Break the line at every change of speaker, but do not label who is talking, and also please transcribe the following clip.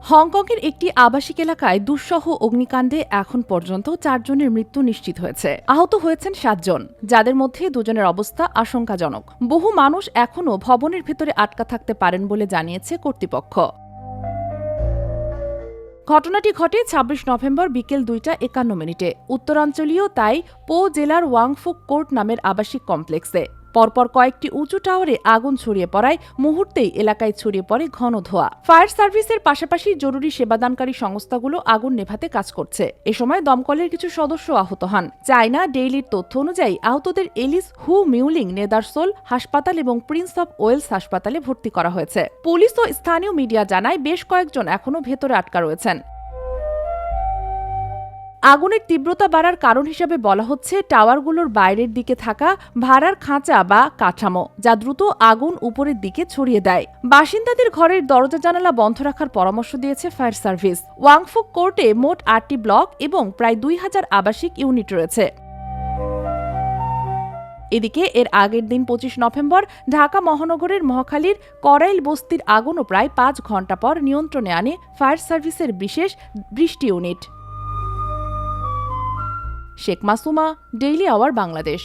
হংকংয়ের একটি আবাসিক এলাকায় দুঃসহ অগ্নিকাণ্ডে এখন পর্যন্ত 4 জনের মৃত্যু নিশ্চিত হয়েছে। আহত হয়েছেন 7 জন, যাদের মধ্যে 2 জনের অবস্থা আশঙ্কাজনক। বহু মানুষ এখনও ভবনের ভেতরে আটকা থাকতে পারেন বলে জানিয়েছে কর্তৃপক্ষ। ঘটনাটি ঘটে 26 নভেম্বর বিকেল 2:51 উত্তরাঞ্চলীয় তাই পো জেলার ওয়াংফুক কোর্ট নামের আবাসিক কমপ্লেক্সে। পরপর কয়েকটি উঁচু টাওয়ারে আগুন ছড়িয়ে পড়ায় মুহূর্তেই এলাকায় ছড়িয়ে পড়ে ঘন ধোঁয়া। ফায়ার সার্ভিসের পাশাপাশি জরুরি সেবাদানকারী সংস্থাগুলো আগুন নেভাতে কাজ করছে। এ সময় দমকলের কিছু সদস্য আহত হন। চায়না ডেইলির তথ্য অনুযায়ী আহতদের এলিস হু মিউলিং নেদারসোল হাসপাতাল এবং প্রিন্স অব ওয়েলস হাসপাতালে ভর্তি করা হয়েছে। পুলিশ ও স্থানীয় মিডিয়া জানায় বেশ কয়েকজন এখনও ভেতরে আটকা রয়েছেন। আগুনের তীব্রতা বাড়ার কারণ হিসেবে বলা হচ্ছে টাওয়ারগুলোর বাইরের দিকে থাকা ভাড়ার খাঁচা বা কাঠামো, যা দ্রুত আগুন উপরের দিকে ছড়িয়ে দেয়। বাসিন্দাদের ঘরের দরজা জানালা বন্ধ রাখার পরামর্শ দিয়েছে ফায়ার সার্ভিস। ওয়াংফুক কোর্টে মোট 8টি ব্লক এবং প্রায় 2000 আবাসিক ইউনিট রয়েছে। এদিকে এর আগের দিন 25 নভেম্বর ঢাকা মহানগরের মহাখালীর করাইল বস্তির আগুনও প্রায় 5 ঘণ্টা পর নিয়ন্ত্রণে আনে ফায়ার সার্ভিসের বিশেষ বৃষ্টি ইউনিট। শেখ মাসুমা, ডেইলি আওয়ার, বাংলাদেশ।